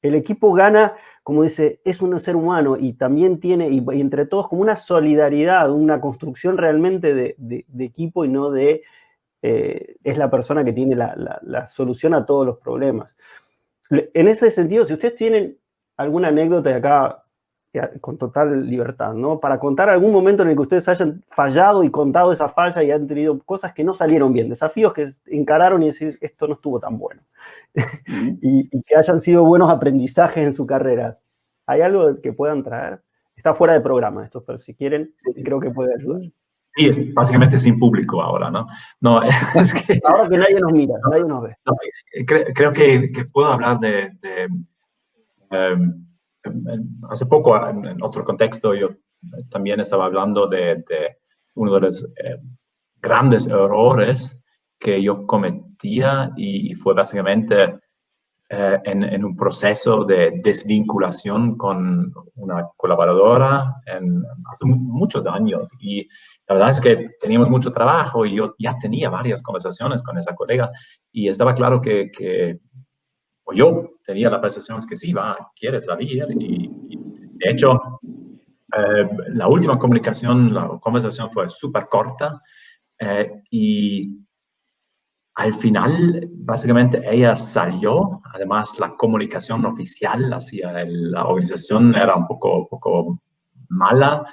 El equipo gana, como dice, es un ser humano y también tiene, y entre todos, como una solidaridad, una construcción realmente de equipo y no de, es la persona que tiene la solución a todos los problemas. En ese sentido, si ustedes tienen alguna anécdota de acá, con total libertad, ¿no? Para contar algún momento en el que ustedes hayan fallado y contado esa falla y han tenido cosas que no salieron bien, desafíos que encararon y decir, esto no estuvo tan bueno. y que hayan sido buenos aprendizajes en su carrera. ¿Hay algo que puedan traer? Está fuera de programa esto, pero si quieren, creo que puede ayudar. Sí, básicamente sin público ahora, ¿no? No, es que... Ahora que nadie nos mira, nadie nos ve. No, creo que puedo hablar hace poco, en otro contexto, yo también estaba hablando de uno de los grandes errores que yo cometía y fue básicamente en un proceso de desvinculación con una colaboradora hace muchos años. Y la verdad es que teníamos mucho trabajo y yo ya tenía varias conversaciones con esa colega y estaba claro que yo tenía la percepción que sí, quiere salir y de hecho La última conversación fue súper corta y al final, básicamente, ella salió. Además, la comunicación oficial hacia la organización era un poco mala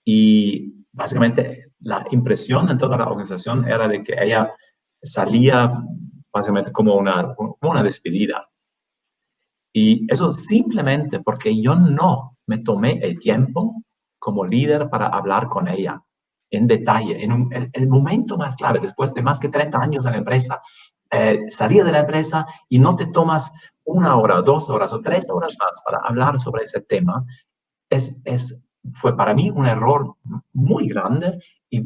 y básicamente la impresión en toda la organización era de que ella salía básicamente como una despedida. Y eso simplemente porque yo no me tomé el tiempo como líder para hablar con ella en detalle, en el momento más clave, después de más que 30 años en la empresa, salir de la empresa y no te tomas 1 hora, 2 horas o 3 horas más para hablar sobre ese tema, fue para mí un error muy grande y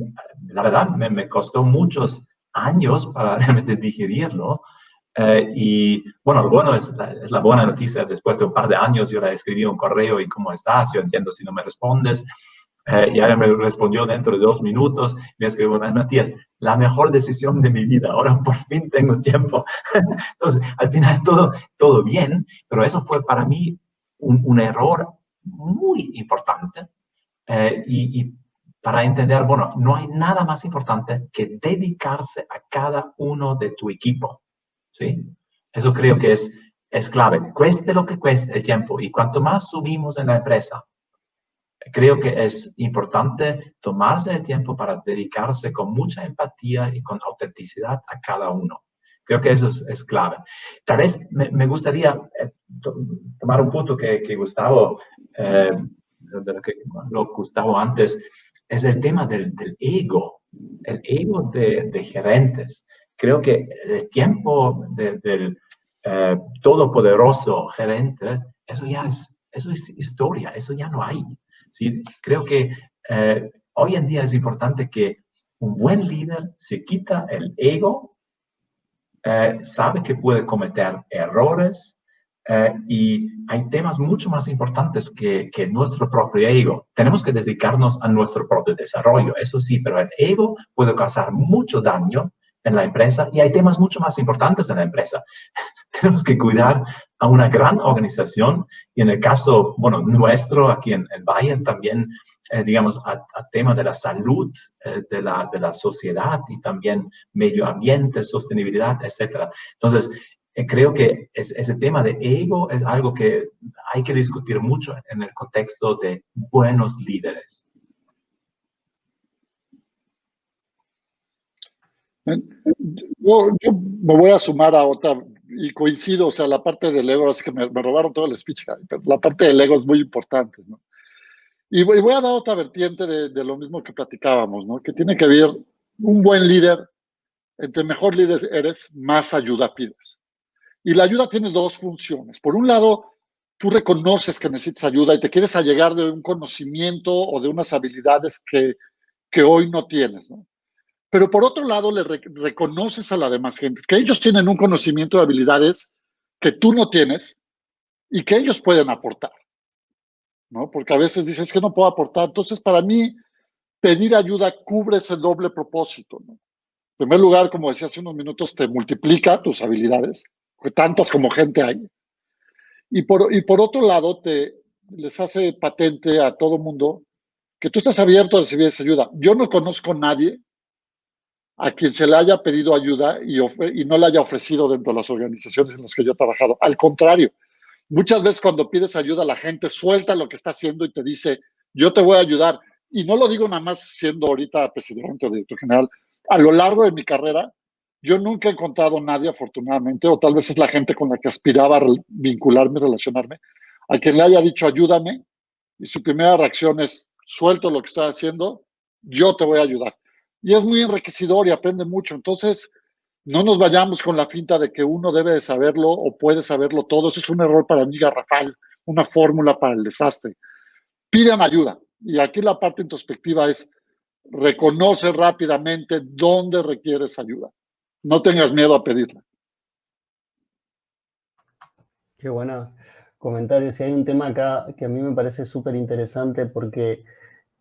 la verdad me costó muchos años para realmente digerirlo. Y bueno, lo bueno es la buena noticia. Después de un par de años yo le escribí un correo y ¿cómo estás? Yo entiendo si no me respondes. Y ella me respondió dentro de 2 minutos. Me escribió, Matías, la mejor decisión de mi vida. Ahora por fin tengo tiempo. Entonces, al final todo bien, pero eso fue para mí un error muy importante. Y para entender, bueno, no hay nada más importante que dedicarse a cada uno de tu equipo. ¿Sí? Eso creo que es clave. Cueste lo que cueste el tiempo. Y cuanto más subimos en la empresa, creo que es importante tomarse el tiempo para dedicarse con mucha empatía y con autenticidad a cada uno. Creo que eso es clave. Tal vez me gustaría tomar un punto que Gustavo, de lo que Gustavo antes, es el tema del ego, el ego de gerentes. Creo que el tiempo del todopoderoso gerente, eso es historia, eso ya no hay. ¿Sí? Creo que hoy en día es importante que un buen líder se quita el ego, sabe que puede cometer errores y hay temas mucho más importantes que nuestro propio ego. Tenemos que dedicarnos a nuestro propio desarrollo, eso sí, pero el ego puede causar mucho daño en la empresa y hay temas mucho más importantes en la empresa. Tenemos que cuidar a una gran organización y en el caso, bueno, nuestro aquí en Bayer también, digamos, a tema de la salud de la sociedad y también medio ambiente, sostenibilidad, etc. Entonces, creo que ese tema de ego es algo que hay que discutir mucho en el contexto de buenos líderes. Yo me voy a sumar a otra y coincido, o sea, la parte del ego, así que me robaron todo el speech, pero la parte del ego es muy importante, ¿no? Y voy a dar otra vertiente de lo mismo que platicábamos, ¿no? Que tiene que ver un buen líder, entre mejor líder eres, más ayuda pides. Y la ayuda tiene 2 funciones. Por un lado, tú reconoces que necesitas ayuda y te quieres allegar de un conocimiento o de unas habilidades que hoy no tienes, ¿no? Pero por otro lado, le reconoces a la demás gente que ellos tienen un conocimiento de habilidades que tú no tienes y que ellos pueden aportar, ¿no? Porque a veces dices que no puedo aportar. Entonces, para mí, pedir ayuda cubre ese doble propósito, ¿no? En primer lugar, como decía hace unos minutos, te multiplica tus habilidades, tantas como gente hay. Y por otro lado, les hace patente a todo mundo que tú estás abierto a recibir esa ayuda. Yo no conozco a nadie a quien se le haya pedido ayuda y no le haya ofrecido dentro de las organizaciones en las que yo he trabajado. Al contrario, muchas veces cuando pides ayuda, la gente suelta lo que está haciendo y te dice, yo te voy a ayudar. Y no lo digo nada más siendo ahorita presidente o director general. A lo largo de mi carrera, yo nunca he encontrado a nadie, afortunadamente, o tal vez es la gente con la que aspiraba a vincularme, relacionarme, a quien le haya dicho, ayúdame, y su primera reacción es, suelto lo que estoy haciendo, yo te voy a ayudar. Y es muy enriquecedor y aprende mucho. Entonces, no nos vayamos con la finta de que uno debe de saberlo o puede saberlo todo. Eso es un error para mí garrafal, una fórmula para el desastre. Pidan ayuda. Y aquí la parte introspectiva es reconoce rápidamente dónde requieres ayuda. No tengas miedo a pedirla. Qué buenos comentarios. Y hay un tema acá que a mí me parece súper interesante porque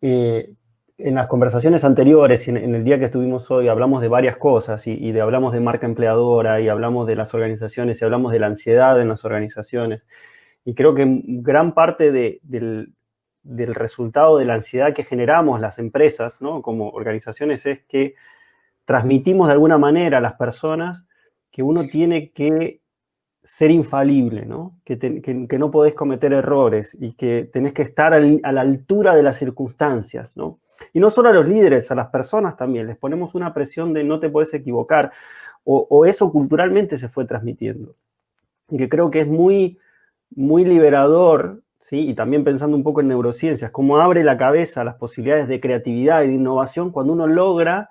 en las conversaciones anteriores y en el día que estuvimos hoy hablamos de varias cosas y hablamos de marca empleadora y hablamos de las organizaciones y hablamos de la ansiedad en las organizaciones. Y creo que gran parte de del resultado de la ansiedad que generamos las empresas, ¿no? Como organizaciones, es que transmitimos de alguna manera a las personas que uno tiene que ser infalible, ¿no? Que no podés cometer errores y que tenés que estar a la altura de las circunstancias, ¿no? Y no solo a los líderes, a las personas también, les ponemos una presión de no te podés equivocar, o eso culturalmente se fue transmitiendo. Y que creo que es muy, muy liberador, ¿sí? Y también pensando un poco en neurociencias, cómo abre la cabeza a las posibilidades de creatividad y de innovación cuando uno logra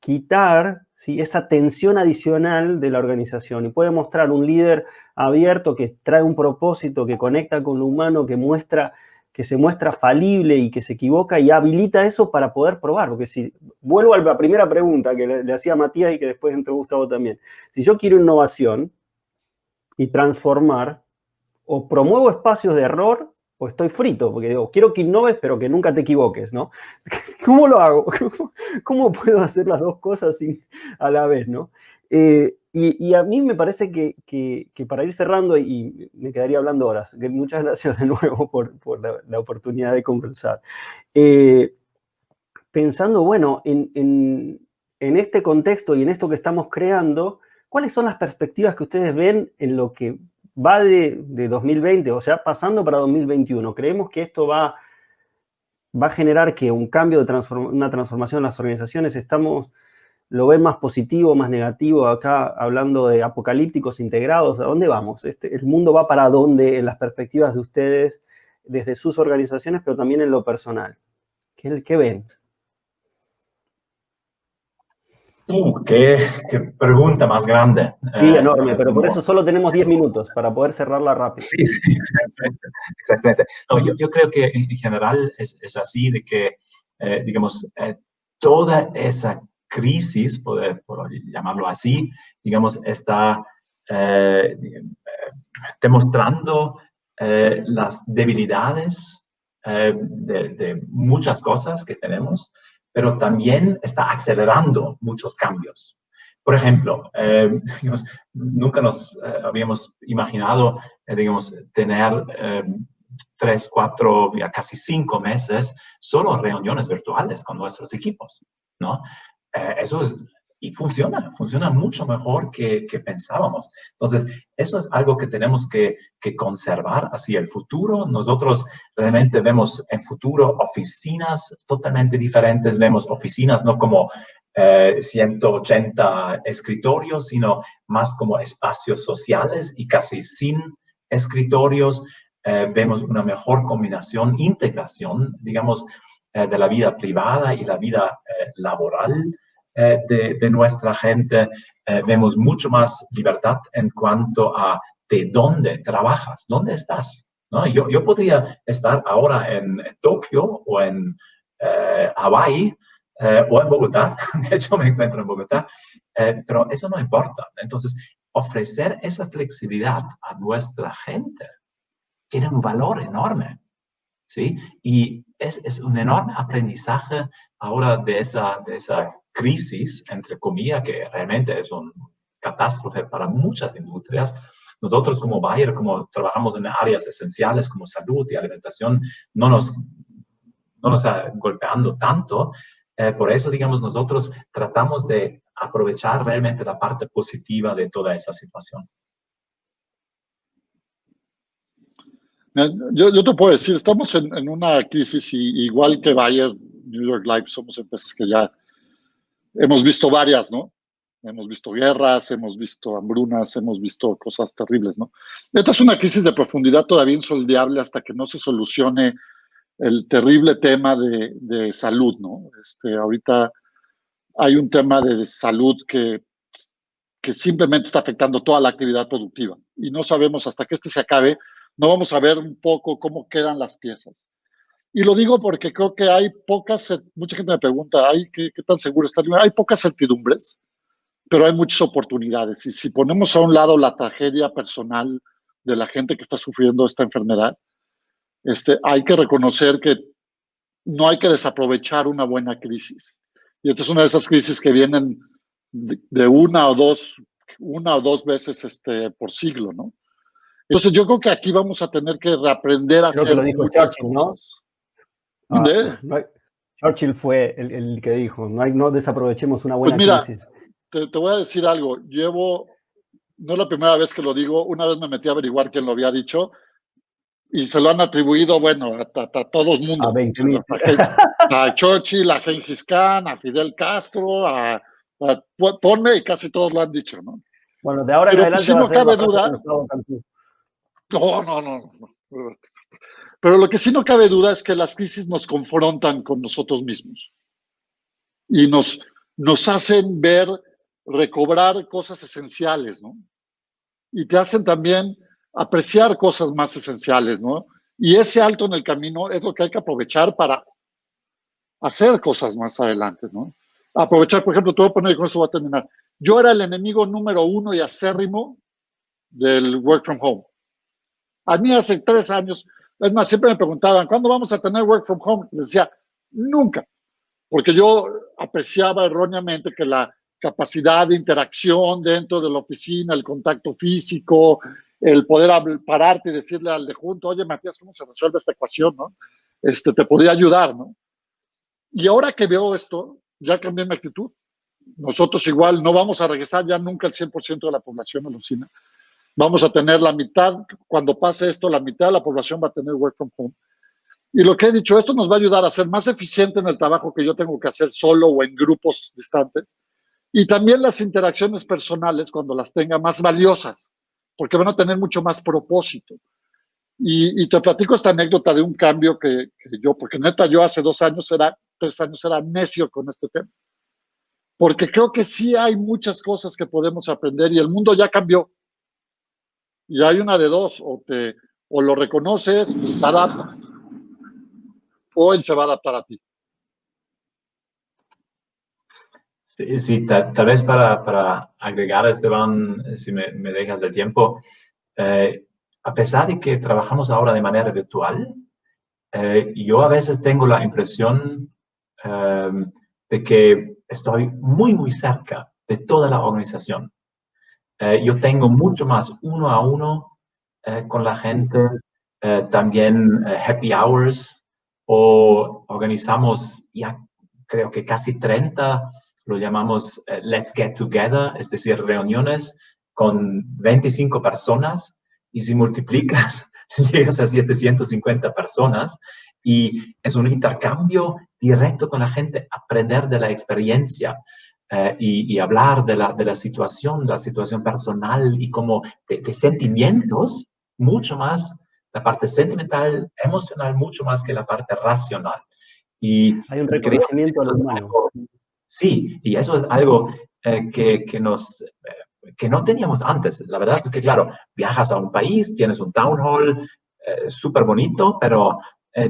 quitar, ¿sí?, esa tensión adicional de la organización y puede mostrar un líder abierto que trae un propósito, que conecta con lo humano, que se muestra falible y que se equivoca y habilita eso para poder probar. Porque si vuelvo a la primera pregunta que le hacía a Matías y que después entró Gustavo también, si yo quiero innovación y transformar, o promuevo espacios de error o estoy frito, porque digo, quiero que innoves, pero que nunca te equivoques, ¿no? ¿Cómo lo hago? ¿Cómo puedo hacer las dos cosas a la vez, ¿no? Y a mí me parece que para ir cerrando, y me quedaría hablando horas, que muchas gracias de nuevo por la oportunidad de conversar. Pensando, bueno, en este contexto y en esto que estamos creando, ¿cuáles son las perspectivas que ustedes ven en lo que va de 2020, o sea, pasando para 2021? ¿Creemos que esto va a generar que un cambio, una transformación en las organizaciones? ¿Lo ven más positivo, más negativo? Acá hablando de apocalípticos integrados, ¿a dónde vamos? ¿El mundo va para dónde en las perspectivas de ustedes, desde sus organizaciones, pero también en lo personal? ¿Qué ven? Qué pregunta más grande. Sí, enorme, pero por eso solo tenemos 10 minutos para poder cerrarla rápido. Sí, exactamente. No, yo creo que en general es así, de que, digamos, toda esa crisis, por llamarlo así, digamos, está demostrando las debilidades de muchas cosas que tenemos, pero también está acelerando muchos cambios. Por ejemplo, digamos, nunca nos habíamos imaginado, digamos, tener 3, 4, ya casi 5 meses solo reuniones virtuales con nuestros equipos, ¿no? Eso es, y funciona mucho mejor que pensábamos. Entonces, eso es algo que tenemos que conservar hacia el futuro. Nosotros realmente vemos en futuro oficinas totalmente diferentes, vemos oficinas no como 180 escritorios, sino más como espacios sociales y casi sin escritorios. Vemos una mejor combinación, integración, digamos, de la vida privada y la vida laboral de nuestra gente. Vemos mucho más libertad en cuanto a de dónde trabajas, dónde estás, ¿no? Yo podría estar ahora en Tokio o en Hawái, o en Bogotá. De hecho me encuentro en Bogotá, pero eso no importa. Entonces, ofrecer esa flexibilidad a nuestra gente tiene un valor enorme, ¿sí? Y es un enorme aprendizaje ahora de esa crisis, entre comillas, que realmente es una catástrofe para muchas industrias. Nosotros como Bayer, como trabajamos en áreas esenciales como salud y alimentación, no nos está golpeando tanto. Por eso, digamos, nosotros tratamos de aprovechar realmente la parte positiva de toda esa situación. Yo te puedo decir, estamos en una crisis y igual que Bayer, New York Life, somos empresas que ya hemos visto varias, ¿no? Hemos visto guerras, hemos visto hambrunas, hemos visto cosas terribles, ¿no? Esta es una crisis de profundidad todavía insondable hasta que no se solucione el terrible tema de salud, ¿no? Ahorita hay un tema de salud que simplemente está afectando toda la actividad productiva y no sabemos hasta que se acabe, no vamos a ver un poco cómo quedan las piezas. Y lo digo porque creo que hay mucha gente me pregunta, ¿qué tan seguro está? Hay pocas certidumbres, pero hay muchas oportunidades. Y si ponemos a un lado la tragedia personal de la gente que está sufriendo esta enfermedad, hay que reconocer que no hay que desaprovechar una buena crisis. Y esta es una de esas crisis que vienen de una o dos veces por siglo, ¿no? Entonces yo creo que aquí vamos a tener que reaprender a hacer muchas cosas, ¿no? Churchill fue el que dijo, no desaprovechemos una buena pues mira, crisis. Te voy a decir algo. No es la primera vez que lo digo, una vez me metí a averiguar quién lo había dicho y se lo han atribuido, bueno, a todo el mundo. A 20.000. A Churchill, a Gengis Khan, a Fidel Castro, ponme y casi todos lo han dicho, ¿no? Bueno, de ahora en adelante sí va no a ser cabe duda. No. Pero lo que sí no cabe duda es que las crisis nos confrontan con nosotros mismos y nos hacen recobrar cosas esenciales, ¿no? Y te hacen también apreciar cosas más esenciales, ¿no? Y ese alto en el camino es lo que hay que aprovechar para hacer cosas más adelante, ¿no? Aprovechar, por ejemplo, te voy a poner, y con esto voy a terminar. Yo era el enemigo número 1 y acérrimo del work from home. A mí hace 3 años, es más, siempre me preguntaban, ¿cuándo vamos a tener work from home? Les decía, nunca, porque yo apreciaba erróneamente que la capacidad de interacción dentro de la oficina, el contacto físico, el poder pararte y decirle al de junto, oye, Matías, ¿cómo se resuelve esta ecuación, no? Te podía ayudar, ¿no? Y ahora que veo esto, ya cambié mi actitud. Nosotros igual no vamos a regresar ya nunca el 100% de la población a la oficina. Vamos a tener la mitad, cuando pase esto, la mitad de la población va a tener work from home. Y lo que he dicho, esto nos va a ayudar a ser más eficiente en el trabajo que yo tengo que hacer solo o en grupos distantes. Y también las interacciones personales, cuando las tenga, más valiosas, porque van a tener mucho más propósito. Y te platico esta anécdota de un cambio que yo, porque neta, yo hace 3 años era necio con este tema. Porque creo que sí hay muchas cosas que podemos aprender y el mundo ya cambió. Y hay una de dos, o lo reconoces y te adaptas, o él se va a adaptar a ti. Sí, tal vez para agregar, Esteban, si me dejas el tiempo, a pesar de que trabajamos ahora de manera virtual, yo a veces tengo la impresión de que estoy muy, muy cerca de toda la organización. Yo tengo mucho más uno a uno con la gente, también happy hours, o organizamos ya creo que casi 30, lo llamamos Let's Get Together, es decir, reuniones con 25 personas, y si multiplicas, llegas a 750 personas, y es un intercambio directo con la gente, aprender de la experiencia. Y hablar de la situación personal y como de sentimientos, mucho más, la parte sentimental, emocional, mucho más que la parte racional. Hay un reconocimiento a lo humano. Sí, y eso es algo que no teníamos antes. La verdad es que, claro, viajas a un país, tienes un town hall súper bonito, pero,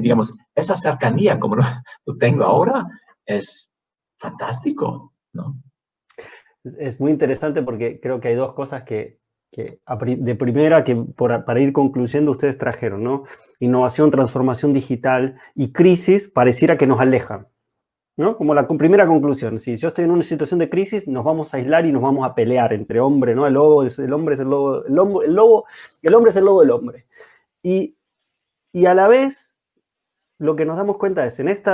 digamos, esa cercanía como lo tengo ahora es fantástico, ¿no? Es muy interesante porque creo que hay dos cosas que de primera, que para ir concluyendo ustedes trajeron, ¿no? Innovación, transformación digital y crisis pareciera que nos alejan, ¿no? Como la primera conclusión, si yo estoy en una situación de crisis, nos vamos a aislar y nos vamos a pelear entre hombres, ¿no? El hombre es el lobo, el hombre es el lobo del hombre. Y a la vez, lo que nos damos cuenta es, en este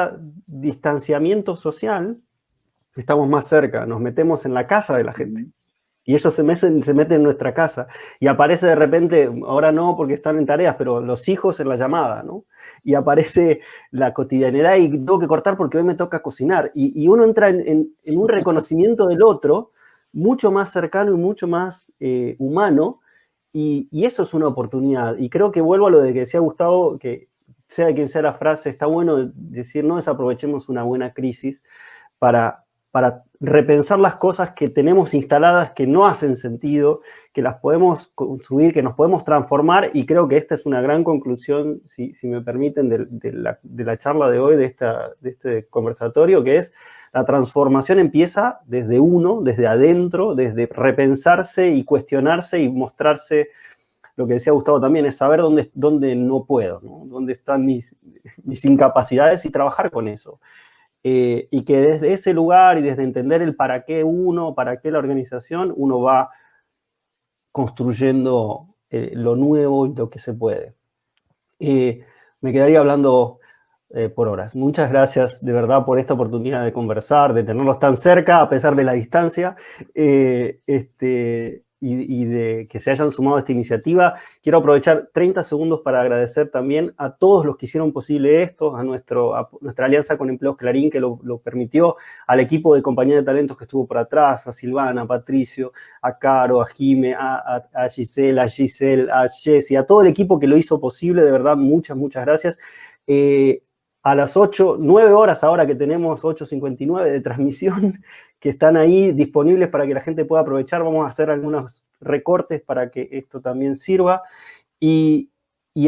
distanciamiento social, estamos más cerca, nos metemos en la casa de la gente. Y ellos se meten en nuestra casa. Y aparece de repente, ahora no porque están en tareas, pero los hijos en la llamada, ¿no? Y aparece la cotidianidad y tengo que cortar porque hoy me toca cocinar. Y uno entra en un reconocimiento del otro mucho más cercano y mucho más humano. Y eso es una oportunidad. Y creo que vuelvo a lo de que decía Gustavo, que sea quien sea la frase, está bueno decir, no desaprovechemos una buena crisis para repensar las cosas que tenemos instaladas que no hacen sentido, que las podemos construir, que nos podemos transformar, y creo que esta es una gran conclusión, si me permiten, de la charla de hoy, de este conversatorio, que es la transformación empieza desde uno, desde adentro, desde repensarse y cuestionarse y mostrarse. Lo que decía Gustavo también es saber dónde no puedo, ¿no? Dónde están mis incapacidades y trabajar con eso. Y que desde ese lugar y desde entender el para qué uno, para qué la organización, uno va construyendo lo nuevo y lo que se puede. Me quedaría hablando por horas. Muchas gracias de verdad por esta oportunidad de conversar, de tenerlos tan cerca a pesar de la distancia y de que se hayan sumado a esta iniciativa. Quiero aprovechar 30 segundos para agradecer también a todos los que hicieron posible esto, a nuestra alianza con Empleos Clarín que lo permitió, al equipo de Compañía de Talentos que estuvo por atrás, a Silvana, a Patricio, a Caro, a Jime, a Giselle, a Jessy, a todo el equipo que lo hizo posible, de verdad, muchas gracias. A las 9 horas ahora que tenemos 8:59 de transmisión, que están ahí disponibles para que la gente pueda aprovechar. Vamos a hacer algunos recortes para que esto también sirva. Y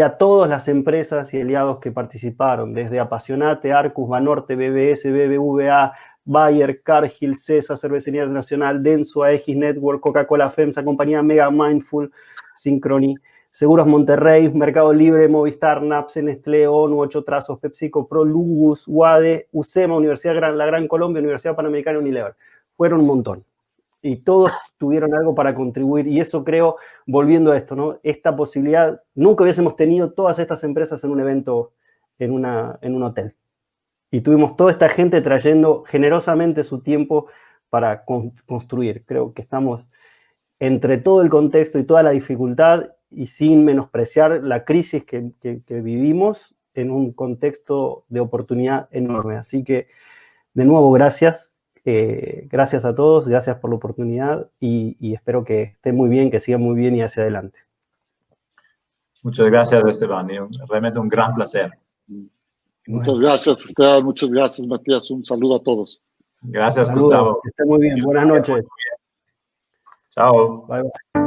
a todas las empresas y aliados que participaron, desde Apasionate, Arcus, Banorte, BBS, BBVA, Bayer, Cargill, CESA, Cervecería Nacional, Denso, Aegis Network, Coca-Cola FEMSA, Compañía Mega Mindful, Synchrony, Seguros Monterrey, Mercado Libre, Movistar, Napse, Nestlé, ONU, 8 Trazos, PepsiCo, Prolugus, UADE, UCEMA, Universidad La Gran Colombia, Universidad Panamericana, Unilever. Fueron un montón. Y todos tuvieron algo para contribuir. Y eso creo, volviendo a esto, ¿no? Esta posibilidad, nunca hubiésemos tenido todas estas empresas en un evento, en un hotel. Y tuvimos toda esta gente trayendo generosamente su tiempo para construir. Creo que estamos entre todo el contexto y toda la dificultad y sin menospreciar la crisis que vivimos en un contexto de oportunidad enorme. Así que, de nuevo, gracias. Gracias a todos, gracias por la oportunidad y espero que estén muy bien, que sigan muy bien y hacia adelante. Muchas gracias, Esteban. Realmente un gran placer. Muchas gracias, Esteban. Muchas gracias, Matías. Un saludo a todos. Gracias, Saludos, Gustavo. que estén muy bien. Buenas noches. Chao. Bye, bye.